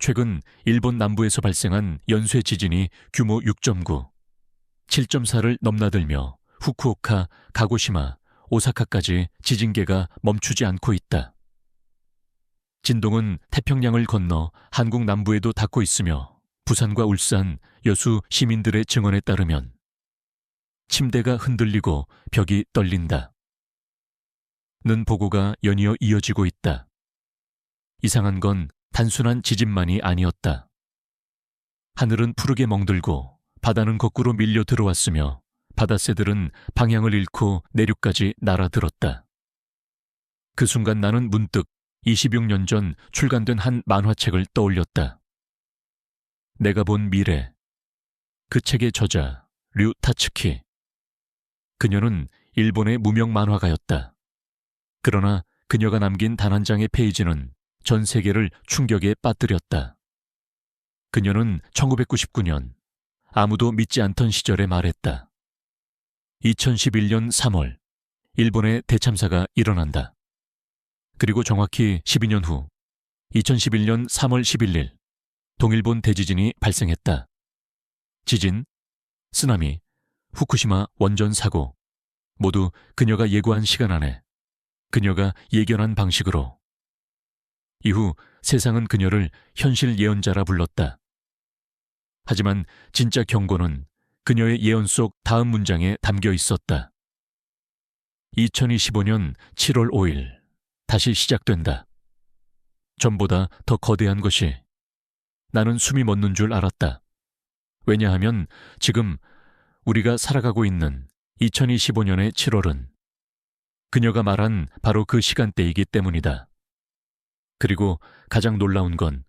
최근 일본 남부에서 발생한 연쇄 지진이 규모 6.9, 7.4를 넘나들며 후쿠오카, 가고시마, 오사카까지 지진계가 멈추지 않고 있다. 진동은 태평양을 건너 한국 남부에도 닿고 있으며 부산과 울산, 여수 시민들의 증언에 따르면 침대가 흔들리고 벽이 떨린다. 는 보고가 연이어 이어지고 있다. 이상한 건 단순한 지진만이 아니었다. 하늘은 푸르게 멍들고 바다는 거꾸로 밀려 들어왔으며 바다새들은 방향을 잃고 내륙까지 날아들었다. 그 순간 나는 문득 26년 전 출간된 한 만화책을 떠올렸다. 내가 본 미래. 그 책의 저자 류 타츠키. 그녀는 일본의 무명 만화가였다. 그러나 그녀가 남긴 단 한 장의 페이지는 전 세계를 충격에 빠뜨렸다. 그녀는 1999년 아무도 믿지 않던 시절에 말했다. 2011년 3월 일본의 대참사가 일어난다. 그리고 정확히 12년 후 2011년 3월 11일 동일본 대지진이 발생했다. 지진, 쓰나미, 후쿠시마 원전 사고 모두 그녀가 예고한 시간 안에 그녀가 예견한 방식으로. 이후 세상은 그녀를 현실 예언자라 불렀다. 하지만 진짜 경고는 그녀의 예언 속 다음 문장에 담겨 있었다. 2025년 7월 5일 다시 시작된다. 전보다 더 거대한 것이. 나는 숨이 멎는 줄 알았다. 왜냐하면 지금 우리가 살아가고 있는 2025년의 7월은 그녀가 말한 바로 그 시간대이기 때문이다. 그리고 가장 놀라운 건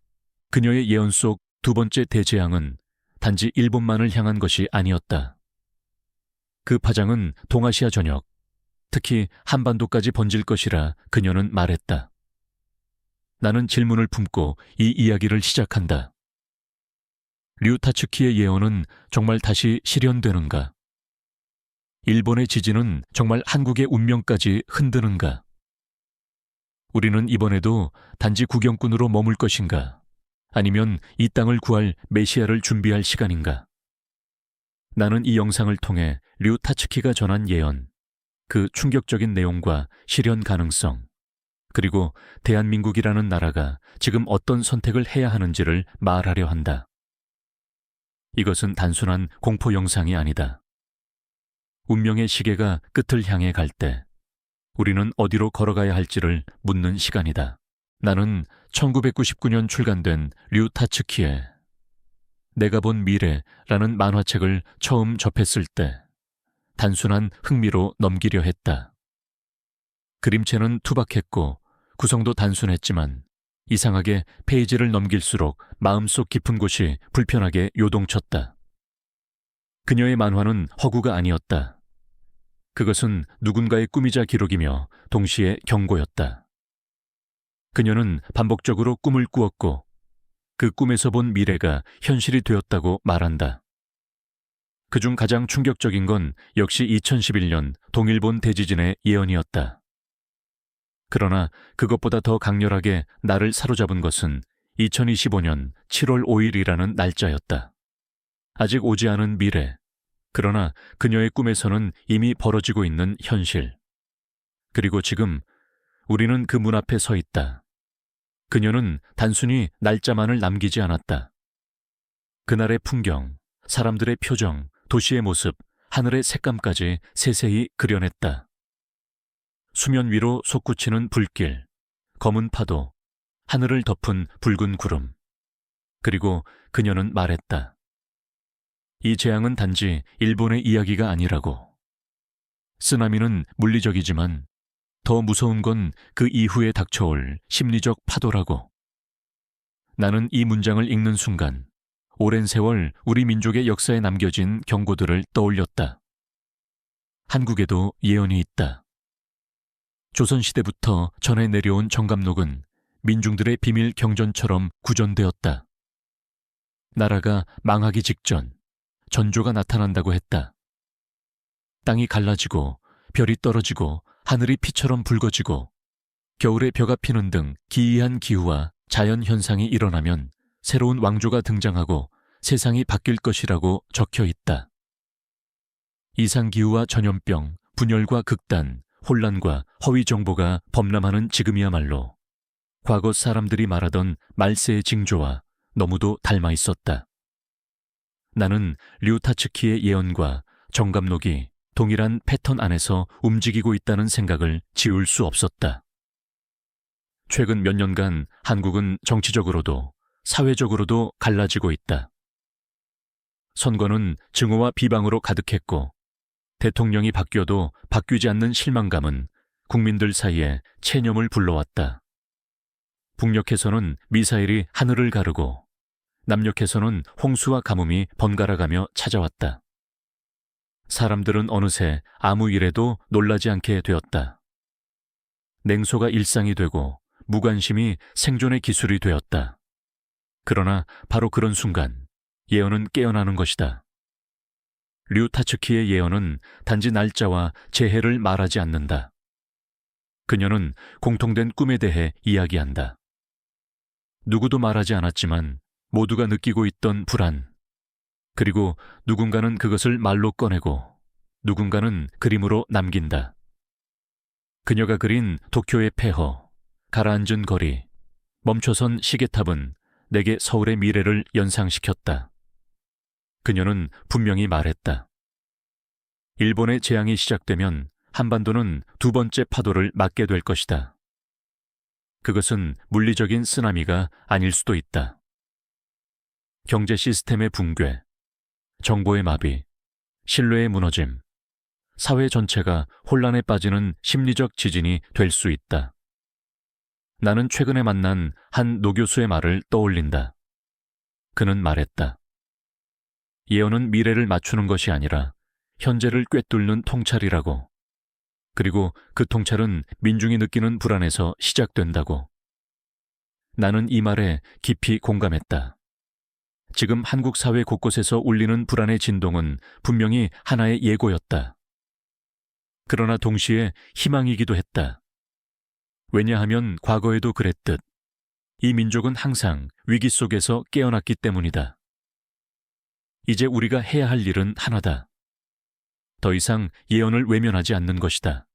그녀의 예언 속 두 번째 대재앙은 단지 일본만을 향한 것이 아니었다. 그 파장은 동아시아 전역, 특히 한반도까지 번질 것이라 그녀는 말했다. 나는 질문을 품고 이 이야기를 시작한다. 류 타츠키의 예언은 정말 다시 실현되는가? 일본의 지진은 정말 한국의 운명까지 흔드는가? 우리는 이번에도 단지 구경꾼으로 머물 것인가? 아니면 이 땅을 구할 메시아를 준비할 시간인가? 나는 이 영상을 통해 류 타츠키가 전한 예언, 그 충격적인 내용과 실현 가능성, 그리고 대한민국이라는 나라가 지금 어떤 선택을 해야 하는지를 말하려 한다. 이것은 단순한 공포 영상이 아니다. 운명의 시계가 끝을 향해 갈 때 우리는 어디로 걸어가야 할지를 묻는 시간이다. 나는 1999년 출간된 류 타츠키의 내가 본 미래라는 만화책을 처음 접했을 때 단순한 흥미로 넘기려 했다. 그림체는 투박했고 구성도 단순했지만 이상하게 페이지를 넘길수록 마음속 깊은 곳이 불편하게 요동쳤다. 그녀의 만화는 허구가 아니었다. 그것은 누군가의 꿈이자 기록이며 동시에 경고였다. 그녀는 반복적으로 꿈을 꾸었고 그 꿈에서 본 미래가 현실이 되었다고 말한다. 그중 가장 충격적인 건 역시 2011년 동일본 대지진의 예언이었다. 그러나 그것보다 더 강렬하게 나를 사로잡은 것은 2025년 7월 5일이라는 날짜였다. 아직 오지 않은 미래, 그러나 그녀의 꿈에서는 이미 벌어지고 있는 현실. 그리고 지금 우리는 그 문 앞에 서 있다. 그녀는 단순히 날짜만을 남기지 않았다. 그날의 풍경, 사람들의 표정, 도시의 모습, 하늘의 색감까지 세세히 그려냈다. 수면 위로 솟구치는 불길, 검은 파도, 하늘을 덮은 붉은 구름. 그리고 그녀는 말했다. 이 재앙은 단지 일본의 이야기가 아니라고. 쓰나미는 물리적이지만 더 무서운 건 그 이후에 닥쳐올 심리적 파도라고. 나는 이 문장을 읽는 순간 오랜 세월 우리 민족의 역사에 남겨진 경고들을 떠올렸다. 한국에도 예언이 있다. 조선시대부터 전해 내려온 정감록은 민중들의 비밀 경전처럼 구전되었다. 나라가 망하기 직전 전조가 나타난다고 했다. 땅이 갈라지고 별이 떨어지고 하늘이 피처럼 붉어지고 겨울에 벼가 피는 등 기이한 기후와 자연현상이 일어나면 새로운 왕조가 등장하고 세상이 바뀔 것이라고 적혀 있다. 이상기후와 전염병, 분열과 극단, 혼란과 허위 정보가 범람하는 지금이야말로 과거 사람들이 말하던 말세의 징조와 너무도 닮아 있었다. 나는 류타츠키의 예언과 정감록이 동일한 패턴 안에서 움직이고 있다는 생각을 지울 수 없었다. 최근 몇 년간 한국은 정치적으로도 사회적으로도 갈라지고 있다. 선거는 증오와 비방으로 가득했고 대통령이 바뀌어도 바뀌지 않는 실망감은 국민들 사이에 체념을 불러왔다. 북녘에서는 미사일이 하늘을 가르고 남녘에서는 홍수와 가뭄이 번갈아가며 찾아왔다. 사람들은 어느새 아무 일에도 놀라지 않게 되었다. 냉소가 일상이 되고 무관심이 생존의 기술이 되었다. 그러나 바로 그런 순간 예언은 깨어나는 것이다. 류타츠키의 예언은 단지 날짜와 재해를 말하지 않는다. 그녀는 공통된 꿈에 대해 이야기한다. 누구도 말하지 않았지만 모두가 느끼고 있던 불안, 그리고 누군가는 그것을 말로 꺼내고 누군가는 그림으로 남긴다. 그녀가 그린 도쿄의 폐허, 가라앉은 거리, 멈춰선 시계탑은 내게 서울의 미래를 연상시켰다. 그녀는 분명히 말했다. 일본의 재앙이 시작되면 한반도는 두 번째 파도를 맞게 될 것이다. 그것은 물리적인 쓰나미가 아닐 수도 있다. 경제 시스템의 붕괴, 정보의 마비, 신뢰의 무너짐, 사회 전체가 혼란에 빠지는 심리적 지진이 될 수 있다. 나는 최근에 만난 한 노교수의 말을 떠올린다. 그는 말했다. 예언은 미래를 맞추는 것이 아니라 현재를 꿰뚫는 통찰이라고. 그리고 그 통찰은 민중이 느끼는 불안에서 시작된다고. 나는 이 말에 깊이 공감했다. 지금 한국 사회 곳곳에서 울리는 불안의 진동은 분명히 하나의 예고였다. 그러나 동시에 희망이기도 했다. 왜냐하면 과거에도 그랬듯 이 민족은 항상 위기 속에서 깨어났기 때문이다. 이제 우리가 해야 할 일은 하나다. 더 이상 예언을 외면하지 않는 것이다.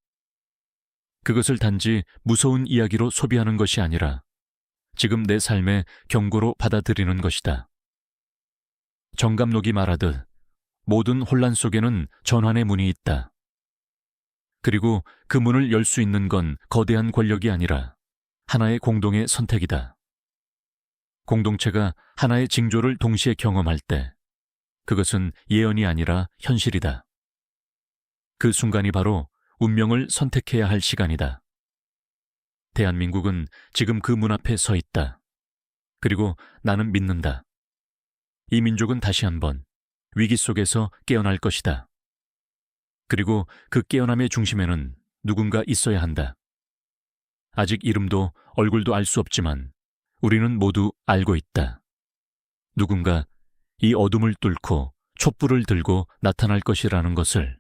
그것을 단지 무서운 이야기로 소비하는 것이 아니라 지금 내 삶의 경고로 받아들이는 것이다. 정감록이 말하듯 모든 혼란 속에는 전환의 문이 있다. 그리고 그 문을 열 수 있는 건 거대한 권력이 아니라 하나의 공동의 선택이다. 공동체가 하나의 징조를 동시에 경험할 때 그것은 예언이 아니라 현실이다. 그 순간이 바로 운명을 선택해야 할 시간이다. 대한민국은 지금 그 문 앞에 서 있다. 그리고 나는 믿는다. 이 민족은 다시 한번 위기 속에서 깨어날 것이다. 그리고 그 깨어남의 중심에는 누군가 있어야 한다. 아직 이름도 얼굴도 알 수 없지만 우리는 모두 알고 있다. 누군가 이 어둠을 뚫고 촛불을 들고 나타날 것이라는 것을.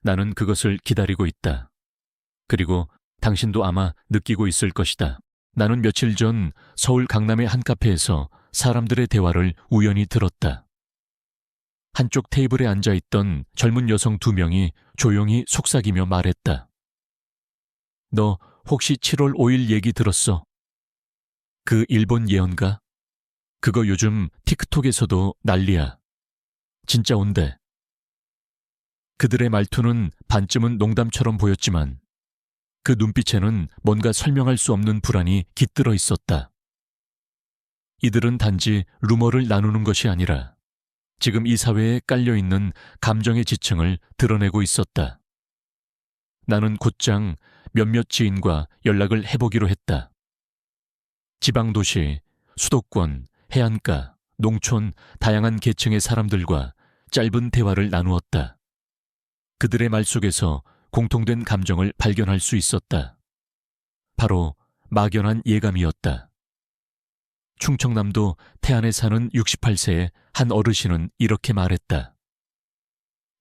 나는 그것을 기다리고 있다. 그리고 당신도 아마 느끼고 있을 것이다. 나는 며칠 전 서울 강남의 한 카페에서 사람들의 대화를 우연히 들었다. 한쪽 테이블에 앉아있던 젊은 여성 2명이 조용히 속삭이며 말했다. 너 혹시 7월 5일 얘기 들었어? 그 일본 예언가? 그거 요즘 틱톡에서도 난리야. 진짜 온대. 그들의 말투는 반쯤은 농담처럼 보였지만 그 눈빛에는 뭔가 설명할 수 없는 불안이 깃들어 있었다. 이들은 단지 루머를 나누는 것이 아니라 지금 이 사회에 깔려있는 감정의 지층을 드러내고 있었다. 나는 곧장 몇몇 지인과 연락을 해보기로 했다. 지방도시, 수도권, 해안가, 농촌, 다양한 계층의 사람들과 짧은 대화를 나누었다. 그들의 말 속에서 공통된 감정을 발견할 수 있었다. 바로 막연한 예감이었다. 충청남도 태안에 사는 68세의 한 어르신은 이렇게 말했다.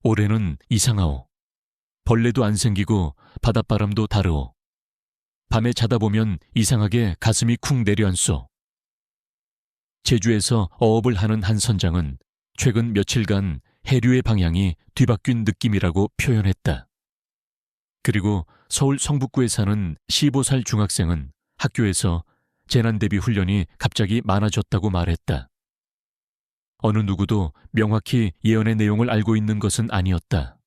올해는 이상하오. 벌레도 안 생기고 바닷바람도 다르오. 밤에 자다 보면 이상하게 가슴이 쿵 내려앉소. 제주에서 어업을 하는 한 선장은 최근 며칠간 해류의 방향이 뒤바뀐 느낌이라고 표현했다. 그리고 서울 성북구에 사는 15살 중학생은 학교에서 재난대비 훈련이 갑자기 많아졌다고 말했다. 어느 누구도 명확히 예언의 내용을 알고 있는 것은 아니었다.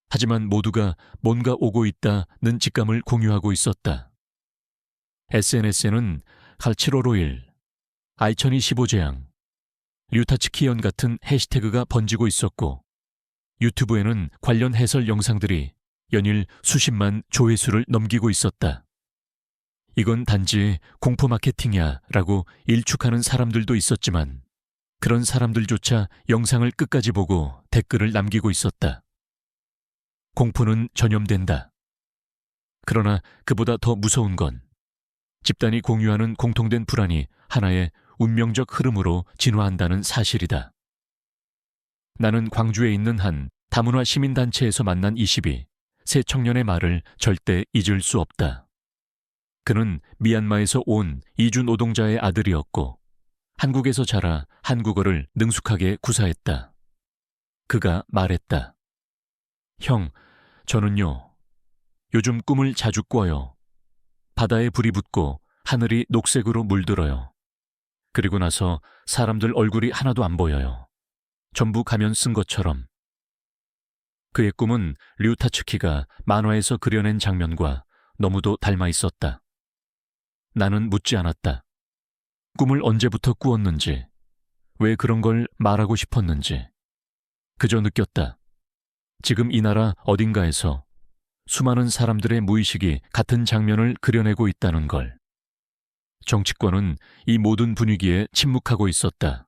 하지만 모두가 뭔가 오고 있다는 직감을 공유하고 있었다. SNS에는 갈치로로일, 아이천이15 재앙, 류타츠키현 같은 해시태그가 번지고 있었고 유튜브에는 관련 해설 영상들이 연일 수십만 조회수를 넘기고 있었다. 이건 단지 공포 마케팅이야 라고 일축하는 사람들도 있었지만 그런 사람들조차 영상을 끝까지 보고 댓글을 남기고 있었다. 공포는 전염된다. 그러나 그보다 더 무서운 건 집단이 공유하는 공통된 불안이 하나의 운명적 흐름으로 진화한다는 사실이다. 나는 광주에 있는 한 다문화 시민단체에서 만난 22세 청년의 말을 절대 잊을 수 없다. 그는 미얀마에서 온 이주 노동자의 아들이었고 한국에서 자라 한국어를 능숙하게 구사했다. 그가 말했다. 형, 저는요, 요즘 꿈을 자주 꿔요. 바다에 불이 붙고 하늘이 녹색으로 물들어요. 그리고 나서 사람들 얼굴이 하나도 안 보여요. 전부 가면 쓴 것처럼. 그의 꿈은 류타츠키가 만화에서 그려낸 장면과 너무도 닮아 있었다. 나는 묻지 않았다. 꿈을 언제부터 꾸었는지, 왜 그런 걸 말하고 싶었는지. 그저 느꼈다. 지금 이 나라 어딘가에서 수많은 사람들의 무의식이 같은 장면을 그려내고 있다는 걸. 정치권은 이 모든 분위기에 침묵하고 있었다.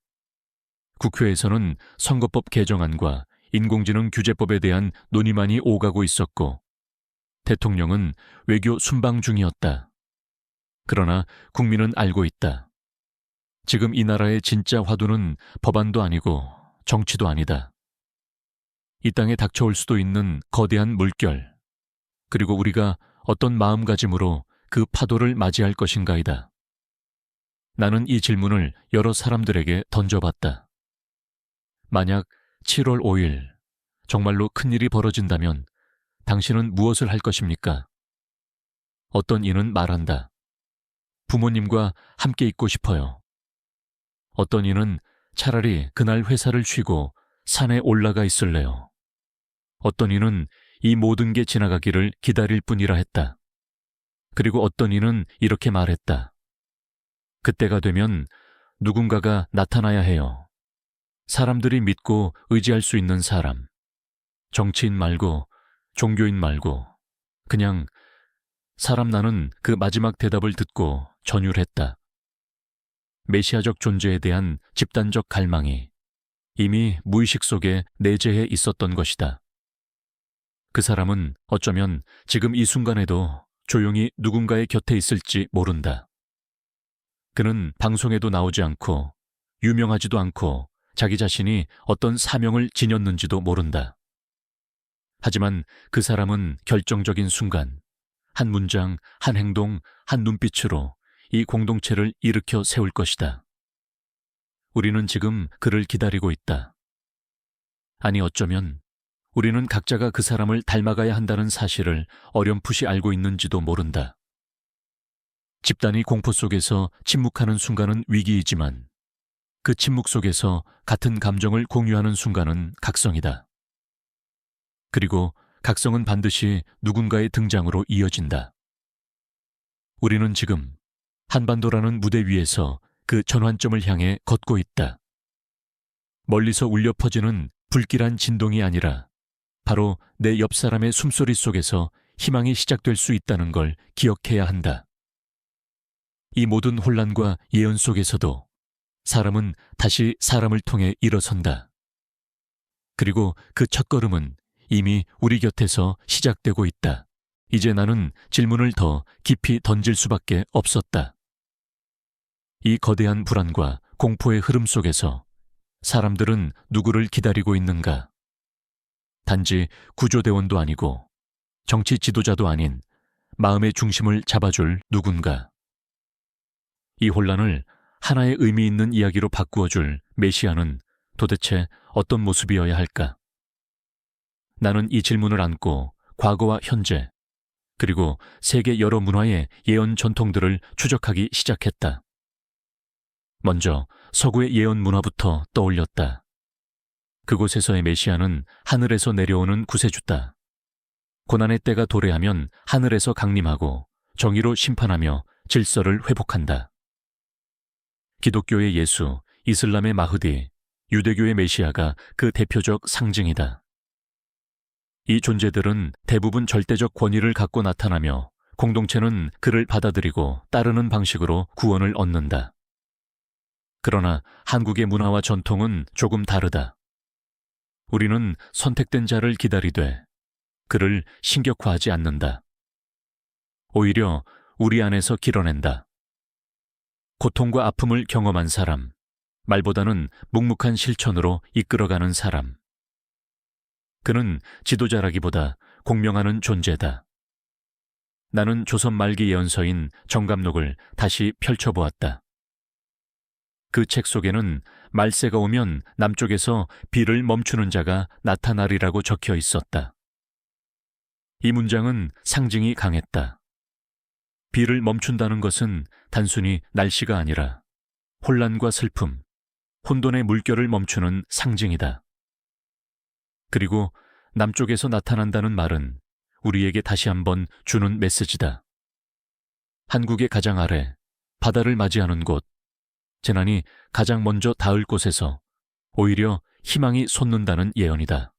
국회에서는 선거법 개정안과 인공지능 규제법에 대한 논의만이 오가고 있었고 대통령은 외교 순방 중이었다. 그러나 국민은 알고 있다. 지금 이 나라의 진짜 화두는 법안도 아니고 정치도 아니다. 이 땅에 닥쳐올 수도 있는 거대한 물결, 그리고 우리가 어떤 마음가짐으로 그 파도를 맞이할 것인가이다. 나는 이 질문을 여러 사람들에게 던져봤다. 만약 7월 5일 정말로 큰일이 벌어진다면 당신은 무엇을 할 것입니까? 어떤 이는 말한다. 부모님과 함께 있고 싶어요. 어떤 이는 차라리 그날 회사를 쉬고 산에 올라가 있을래요. 어떤 이는 이 모든 게 지나가기를 기다릴 뿐이라 했다. 그리고 어떤 이는 이렇게 말했다. 그때가 되면 누군가가 나타나야 해요. 사람들이 믿고 의지할 수 있는 사람. 정치인 말고 종교인 말고 그냥 사람. 나는 그 마지막 대답을 듣고 전율했다. 메시아적 존재에 대한 집단적 갈망이 이미 무의식 속에 내재해 있었던 것이다. 그 사람은 어쩌면 지금 이 순간에도 조용히 누군가의 곁에 있을지 모른다. 그는 방송에도 나오지 않고 유명하지도 않고 자기 자신이 어떤 사명을 지녔는지도 모른다. 하지만 그 사람은 결정적인 순간 한 문장, 한 행동, 한 눈빛으로 이 공동체를 일으켜 세울 것이다. 우리는 지금 그를 기다리고 있다. 아니 어쩌면 우리는 각자가 그 사람을 닮아가야 한다는 사실을 어렴풋이 알고 있는지도 모른다. 집단이 공포 속에서 침묵하는 순간은 위기이지만 그 침묵 속에서 같은 감정을 공유하는 순간은 각성이다. 그리고 각성은 반드시 누군가의 등장으로 이어진다. 우리는 지금 한반도라는 무대 위에서 그 전환점을 향해 걷고 있다. 멀리서 울려 퍼지는 불길한 진동이 아니라 바로 내 옆 사람의 숨소리 속에서 희망이 시작될 수 있다는 걸 기억해야 한다. 이 모든 혼란과 예언 속에서도 사람은 다시 사람을 통해 일어선다. 그리고 그 첫걸음은 이미 우리 곁에서 시작되고 있다. 이제 나는 질문을 더 깊이 던질 수밖에 없었다. 이 거대한 불안과 공포의 흐름 속에서 사람들은 누구를 기다리고 있는가? 단지 구조대원도 아니고 정치 지도자도 아닌 마음의 중심을 잡아줄 누군가. 이 혼란을 하나의 의미 있는 이야기로 바꾸어줄 메시아는 도대체 어떤 모습이어야 할까? 나는 이 질문을 안고 과거와 현재, 그리고 세계 여러 문화의 예언 전통들을 추적하기 시작했다. 먼저 서구의 예언 문화부터 떠올렸다. 그곳에서의 메시아는 하늘에서 내려오는 구세주다. 고난의 때가 도래하면 하늘에서 강림하고 정의로 심판하며 질서를 회복한다. 기독교의 예수, 이슬람의 마흐디, 유대교의 메시아가 그 대표적 상징이다. 이 존재들은 대부분 절대적 권위를 갖고 나타나며 공동체는 그를 받아들이고 따르는 방식으로 구원을 얻는다. 그러나 한국의 문화와 전통은 조금 다르다. 우리는 선택된 자를 기다리되 그를 신격화하지 않는다. 오히려 우리 안에서 길어낸다. 고통과 아픔을 경험한 사람, 말보다는 묵묵한 실천으로 이끌어가는 사람. 그는 지도자라기보다 공명하는 존재다. 나는 조선 말기 예언서인 정감록을 다시 펼쳐보았다. 그 책 속에는 말세가 오면 남쪽에서 비를 멈추는 자가 나타나리라고 적혀 있었다. 이 문장은 상징이 강했다. 비를 멈춘다는 것은 단순히 날씨가 아니라 혼란과 슬픔, 혼돈의 물결을 멈추는 상징이다. 그리고 남쪽에서 나타난다는 말은 우리에게 다시 한번 주는 메시지다. 한국의 가장 아래, 바다를 맞이하는 곳, 재난이 가장 먼저 닿을 곳에서 오히려 희망이 솟는다는 예언이다.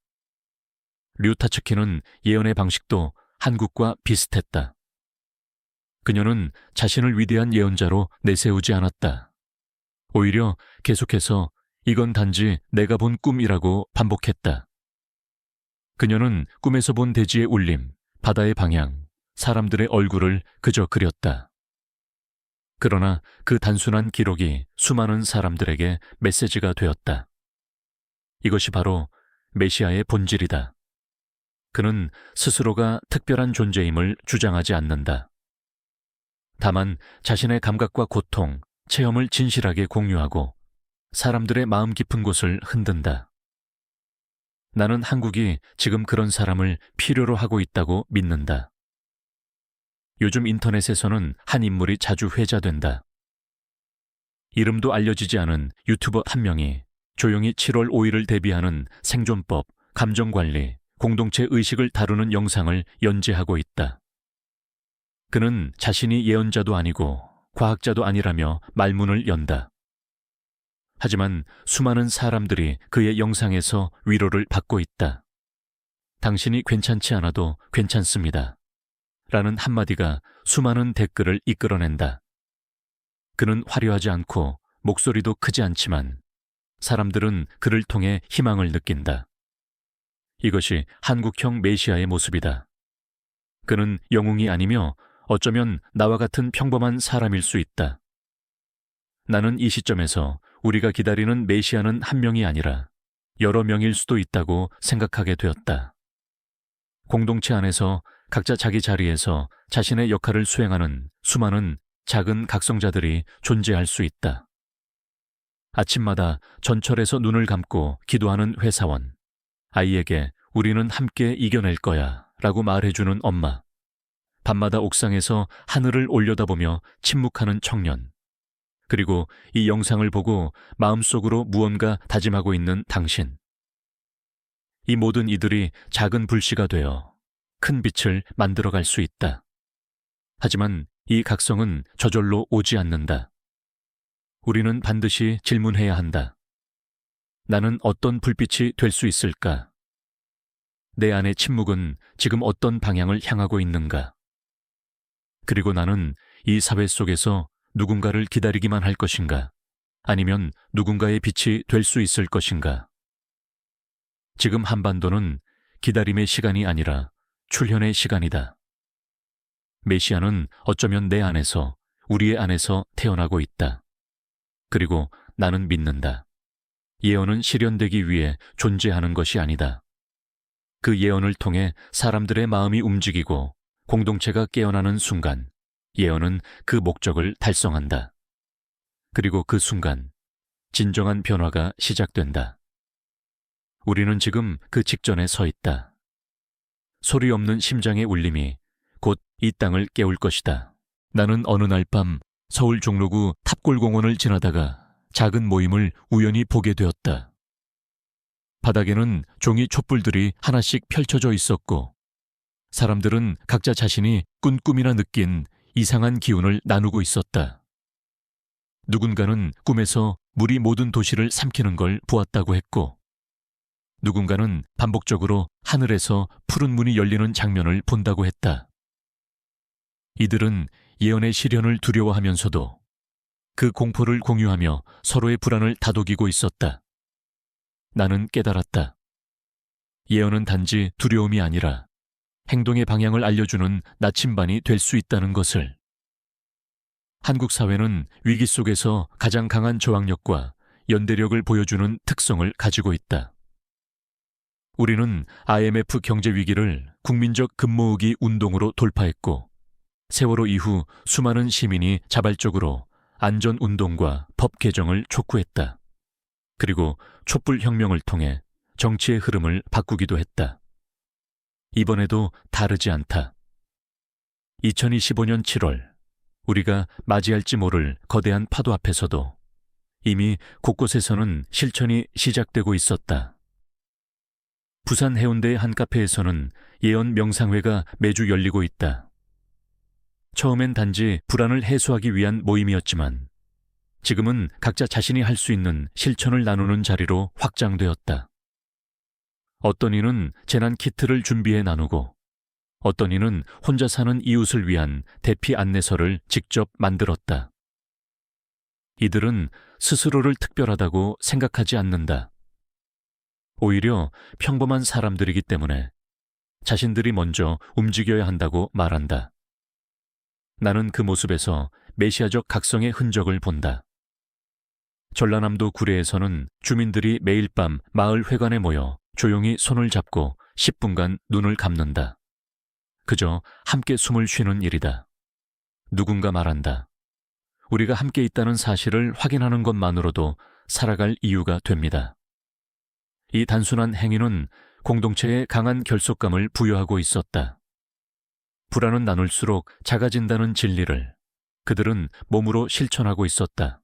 류타츠키는 예언의 방식도 한국과 비슷했다. 그녀는 자신을 위대한 예언자로 내세우지 않았다. 오히려 계속해서 이건 단지 내가 본 꿈이라고 반복했다. 그녀는 꿈에서 본 대지의 울림, 바다의 방향, 사람들의 얼굴을 그저 그렸다. 그러나 그 단순한 기록이 수많은 사람들에게 메시지가 되었다. 이것이 바로 메시아의 본질이다. 그는 스스로가 특별한 존재임을 주장하지 않는다. 다만 자신의 감각과 고통, 체험을 진실하게 공유하고 사람들의 마음 깊은 곳을 흔든다. 나는 한국이 지금 그런 사람을 필요로 하고 있다고 믿는다. 요즘 인터넷에서는 한 인물이 자주 회자된다. 이름도 알려지지 않은 유튜버 한 명이 조용히 7월 5일을 대비하는 생존법, 감정관리, 공동체 의식을 다루는 영상을 연재하고 있다. 그는 자신이 예언자도 아니고 과학자도 아니라며 말문을 연다. 하지만 수많은 사람들이 그의 영상에서 위로를 받고 있다. 당신이 괜찮지 않아도 괜찮습니다. 라는 한마디가 수많은 댓글을 이끌어낸다. 그는 화려하지 않고 목소리도 크지 않지만 사람들은 그를 통해 희망을 느낀다. 이것이 한국형 메시아의 모습이다. 그는 영웅이 아니며 어쩌면 나와 같은 평범한 사람일 수 있다. 나는 이 시점에서 우리가 기다리는 메시아는 한 명이 아니라 여러 명일 수도 있다고 생각하게 되었다. 공동체 안에서 각자 자기 자리에서 자신의 역할을 수행하는 수많은 작은 각성자들이 존재할 수 있다. 아침마다 전철에서 눈을 감고 기도하는 회사원, 아이에게 우리는 함께 이겨낼 거야 라고 말해주는 엄마, 밤마다 옥상에서 하늘을 올려다보며 침묵하는 청년, 그리고 이 영상을 보고 마음속으로 무언가 다짐하고 있는 당신. 이 모든 이들이 작은 불씨가 되어 큰 빛을 만들어갈 수 있다. 하지만 이 각성은 저절로 오지 않는다. 우리는 반드시 질문해야 한다. 나는 어떤 불빛이 될 수 있을까? 내 안의 침묵은 지금 어떤 방향을 향하고 있는가? 그리고 나는 이 사회 속에서 누군가를 기다리기만 할 것인가? 아니면 누군가의 빛이 될 수 있을 것인가? 지금 한반도는 기다림의 시간이 아니라 출현의 시간이다. 메시아는 어쩌면 내 안에서, 우리의 안에서 태어나고 있다. 그리고 나는 믿는다. 예언은 실현되기 위해 존재하는 것이 아니다. 그 예언을 통해 사람들의 마음이 움직이고 공동체가 깨어나는 순간 예언은 그 목적을 달성한다. 그리고 그 순간 진정한 변화가 시작된다. 우리는 지금 그 직전에 서 있다. 소리 없는 심장의 울림이 곧 이 땅을 깨울 것이다. 나는 어느 날 밤 서울 종로구 탑골공원을 지나다가 작은 모임을 우연히 보게 되었다. 바닥에는 종이 촛불들이 하나씩 펼쳐져 있었고 사람들은 각자 자신이 꾼 꿈이나 느낀 이상한 기운을 나누고 있었다. 누군가는 꿈에서 물이 모든 도시를 삼키는 걸 보았다고 했고 누군가는 반복적으로 하늘에서 푸른 문이 열리는 장면을 본다고 했다. 이들은 예언의 실현을 두려워하면서도 그 공포를 공유하며 서로의 불안을 다독이고 있었다. 나는 깨달았다. 예언은 단지 두려움이 아니라 행동의 방향을 알려주는 나침반이 될 수 있다는 것을. 한국 사회는 위기 속에서 가장 강한 저항력과 연대력을 보여주는 특성을 가지고 있다. 우리는 IMF 경제 위기를 국민적 금모으기 운동으로 돌파했고 세월호 이후 수많은 시민이 자발적으로 안전운동과 법 개정을 촉구했다. 그리고 촛불혁명을 통해 정치의 흐름을 바꾸기도 했다. 이번에도 다르지 않다. 2025년 7월 우리가 맞이할지 모를 거대한 파도 앞에서도 이미 곳곳에서는 실천이 시작되고 있었다. 부산 해운대의 한 카페에서는 예언 명상회가 매주 열리고 있다. 처음엔 단지 불안을 해소하기 위한 모임이었지만 지금은 각자 자신이 할 수 있는 실천을 나누는 자리로 확장되었다. 어떤 이는 재난 키트를 준비해 나누고 어떤 이는 혼자 사는 이웃을 위한 대피 안내서를 직접 만들었다. 이들은 스스로를 특별하다고 생각하지 않는다. 오히려 평범한 사람들이기 때문에 자신들이 먼저 움직여야 한다고 말한다. 나는 그 모습에서 메시아적 각성의 흔적을 본다. 전라남도 구례에서는 주민들이 매일 밤 마을 회관에 모여 조용히 손을 잡고 10분간 눈을 감는다. 그저 함께 숨을 쉬는 일이다. 누군가 말한다. 우리가 함께 있다는 사실을 확인하는 것만으로도 살아갈 이유가 됩니다. 이 단순한 행위는 공동체에 강한 결속감을 부여하고 있었다. 불안은 나눌수록 작아진다는 진리를 그들은 몸으로 실천하고 있었다.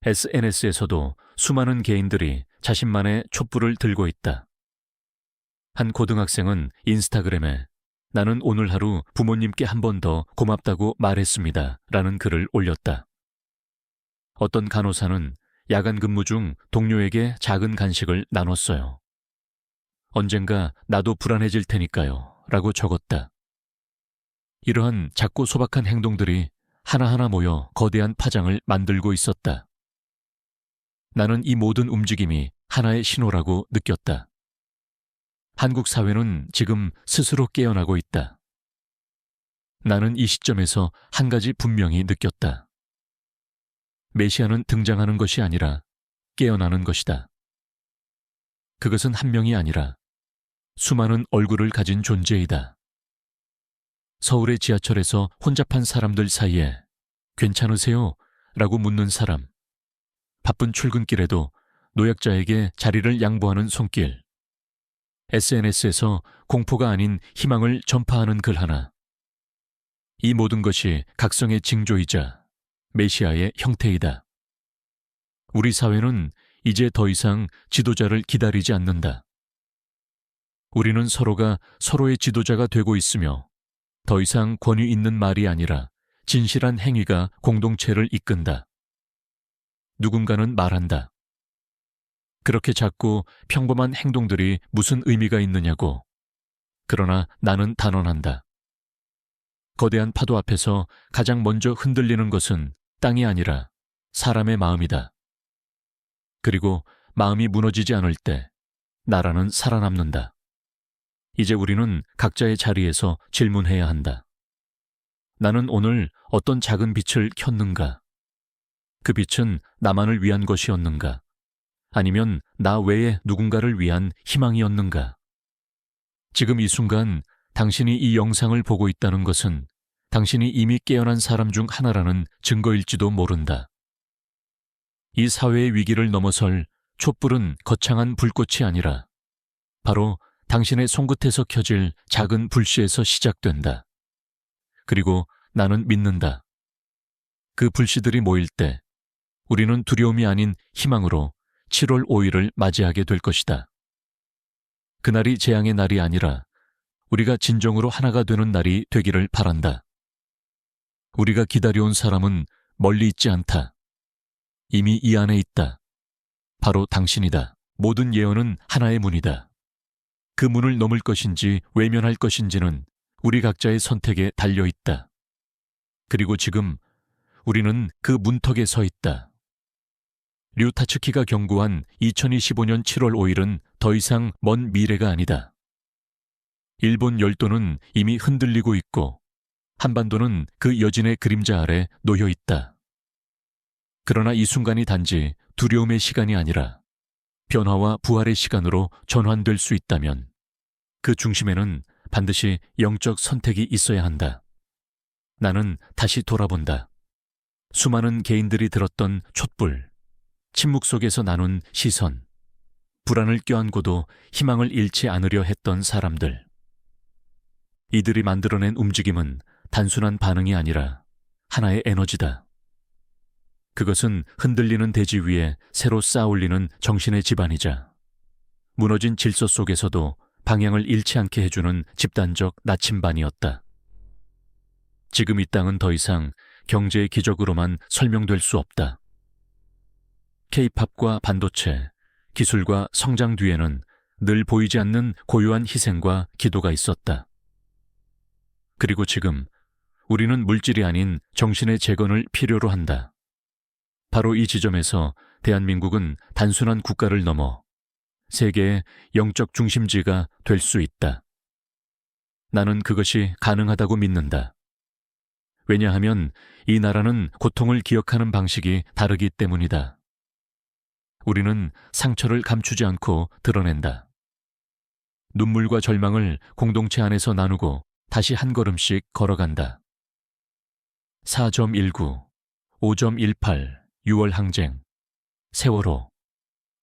SNS에서도 수많은 개인들이 자신만의 촛불을 들고 있다. 한 고등학생은 인스타그램에 나는 오늘 하루 부모님께 한 번 더 고맙다고 말했습니다. 라는 글을 올렸다. 어떤 간호사는 야간 근무 중 동료에게 작은 간식을 나눴어요. 언젠가 나도 불안해질 테니까요. 라고 적었다. 이러한 작고 소박한 행동들이 하나하나 모여 거대한 파장을 만들고 있었다. 나는 이 모든 움직임이 하나의 신호라고 느꼈다. 한국 사회는 지금 스스로 깨어나고 있다. 나는 이 시점에서 한 가지 분명히 느꼈다. 메시아는 등장하는 것이 아니라 깨어나는 것이다. 그것은 한 명이 아니라 수많은 얼굴을 가진 존재이다. 서울의 지하철에서 혼잡한 사람들 사이에 괜찮으세요? 라고 묻는 사람. 바쁜 출근길에도 노약자에게 자리를 양보하는 손길. SNS에서 공포가 아닌 희망을 전파하는 글 하나. 이 모든 것이 각성의 징조이자 메시아의 형태이다. 우리 사회는 이제 더 이상 지도자를 기다리지 않는다. 우리는 서로가 서로의 지도자가 되고 있으며 더 이상 권위 있는 말이 아니라 진실한 행위가 공동체를 이끈다. 누군가는 말한다. 그렇게 작고 평범한 행동들이 무슨 의미가 있느냐고. 그러나 나는 단언한다. 거대한 파도 앞에서 가장 먼저 흔들리는 것은 땅이 아니라 사람의 마음이다. 그리고 마음이 무너지지 않을 때 나라는 살아남는다. 이제 우리는 각자의 자리에서 질문해야 한다. 나는 오늘 어떤 작은 빛을 켰는가? 그 빛은 나만을 위한 것이었는가? 아니면 나 외에 누군가를 위한 희망이었는가? 지금 이 순간 당신이 이 영상을 보고 있다는 것은 당신이 이미 깨어난 사람 중 하나라는 증거일지도 모른다. 이 사회의 위기를 넘어설 촛불은 거창한 불꽃이 아니라 바로 당신의 손끝에서 켜질 작은 불씨에서 시작된다. 그리고 나는 믿는다. 그 불씨들이 모일 때 우리는 두려움이 아닌 희망으로 7월 5일을 맞이하게 될 것이다. 그날이 재앙의 날이 아니라 우리가 진정으로 하나가 되는 날이 되기를 바란다. 우리가 기다려온 사람은 멀리 있지 않다. 이미 이 안에 있다. 바로 당신이다. 모든 예언은 하나의 문이다. 그 문을 넘을 것인지 외면할 것인지는 우리 각자의 선택에 달려 있다. 그리고 지금 우리는 그 문턱에 서 있다. 류타츠키가 경고한 2025년 7월 5일은 더 이상 먼 미래가 아니다. 일본 열도는 이미 흔들리고 있고 한반도는 그 여진의 그림자 아래 놓여 있다. 그러나 이 순간이 단지 두려움의 시간이 아니라 변화와 부활의 시간으로 전환될 수 있다면 그 중심에는 반드시 영적 선택이 있어야 한다. 나는 다시 돌아본다. 수많은 개인들이 들었던 촛불, 침묵 속에서 나눈 시선, 불안을 껴안고도 희망을 잃지 않으려 했던 사람들. 이들이 만들어낸 움직임은 단순한 반응이 아니라 하나의 에너지다. 그것은 흔들리는 대지 위에 새로 쌓아올리는 정신의 지반이자 무너진 질서 속에서도 방향을 잃지 않게 해주는 집단적 나침반이었다. 지금 이 땅은 더 이상 경제의 기적으로만 설명될 수 없다. K-팝과 반도체, 기술과 성장 뒤에는 늘 보이지 않는 고요한 희생과 기도가 있었다. 그리고 지금 우리는 물질이 아닌 정신의 재건을 필요로 한다. 바로 이 지점에서 대한민국은 단순한 국가를 넘어 세계의 영적 중심지가 될 수 있다. 나는 그것이 가능하다고 믿는다. 왜냐하면 이 나라는 고통을 기억하는 방식이 다르기 때문이다. 우리는 상처를 감추지 않고 드러낸다. 눈물과 절망을 공동체 안에서 나누고 다시 한 걸음씩 걸어간다. 4.19, 5.18, 6월 항쟁, 세월호.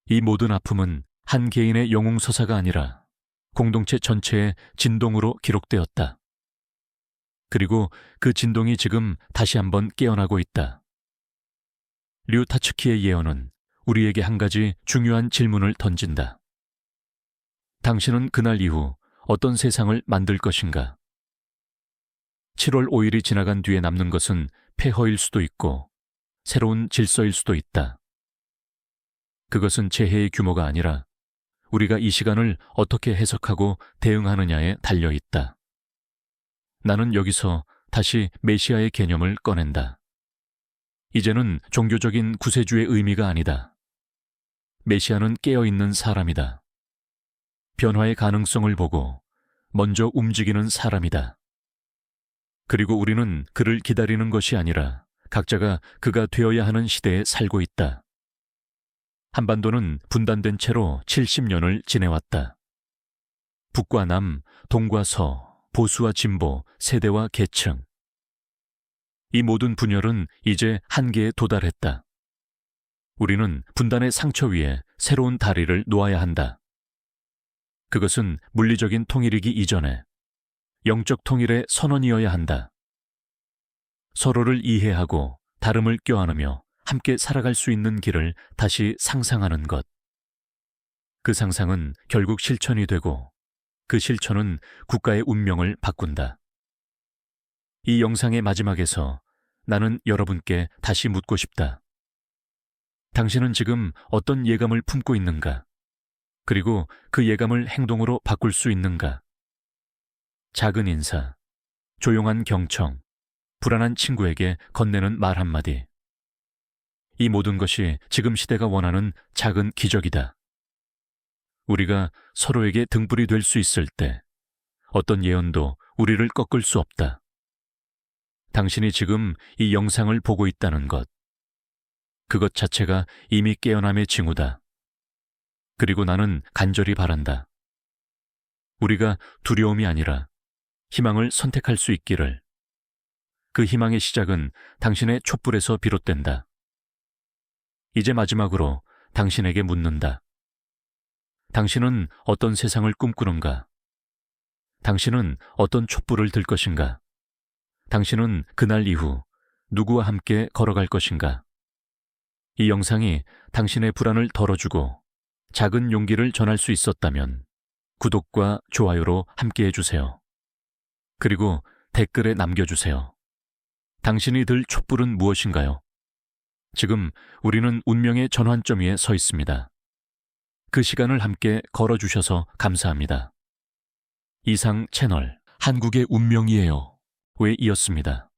이 모든 아픔은 한 개인의 영웅서사가 아니라 공동체 전체의 진동으로 기록되었다. 그리고 그 진동이 지금 다시 한번 깨어나고 있다. 류타츠키의 예언은 우리에게 한 가지 중요한 질문을 던진다. 당신은 그날 이후 어떤 세상을 만들 것인가? 7월 5일이 지나간 뒤에 남는 것은 폐허일 수도 있고 새로운 질서일 수도 있다. 그것은 재해의 규모가 아니라 우리가 이 시간을 어떻게 해석하고 대응하느냐에 달려 있다. 나는 여기서 다시 메시아의 개념을 꺼낸다. 이제는 종교적인 구세주의 의미가 아니다. 메시아는 깨어있는 사람이다. 변화의 가능성을 보고 먼저 움직이는 사람이다. 그리고 우리는 그를 기다리는 것이 아니라 각자가 그가 되어야 하는 시대에 살고 있다. 한반도는 분단된 채로 70년을 지내왔다. 북과 남, 동과 서, 보수와 진보, 세대와 계층. 이 모든 분열은 이제 한계에 도달했다. 우리는 분단의 상처 위에 새로운 다리를 놓아야 한다. 그것은 물리적인 통일이기 이전에 영적 통일의 선언이어야 한다. 서로를 이해하고 다름을 껴안으며 함께 살아갈 수 있는 길을 다시 상상하는 것. 그 상상은 결국 실천이 되고 그 실천은 국가의 운명을 바꾼다. 이 영상의 마지막에서 나는 여러분께 다시 묻고 싶다. 당신은 지금 어떤 예감을 품고 있는가? 그리고 그 예감을 행동으로 바꿀 수 있는가? 작은 인사, 조용한 경청, 불안한 친구에게 건네는 말 한마디. 이 모든 것이 지금 시대가 원하는 작은 기적이다. 우리가 서로에게 등불이 될 수 있을 때 어떤 예언도 우리를 꺾을 수 없다. 당신이 지금 이 영상을 보고 있다는 것, 그것 자체가 이미 깨어남의 징후다. 그리고 나는 간절히 바란다. 우리가 두려움이 아니라 희망을 선택할 수 있기를. 그 희망의 시작은 당신의 촛불에서 비롯된다. 이제 마지막으로 당신에게 묻는다. 당신은 어떤 세상을 꿈꾸는가? 당신은 어떤 촛불을 들 것인가? 당신은 그날 이후 누구와 함께 걸어갈 것인가? 이 영상이 당신의 불안을 덜어주고 작은 용기를 전할 수 있었다면 구독과 좋아요로 함께 해주세요. 그리고 댓글에 남겨주세요. 당신이 들 촛불은 무엇인가요? 지금 우리는 운명의 전환점 위에 서 있습니다. 그 시간을 함께 걸어주셔서 감사합니다. 이상 채널 한국의 운명이에요. 왜 이었습니다.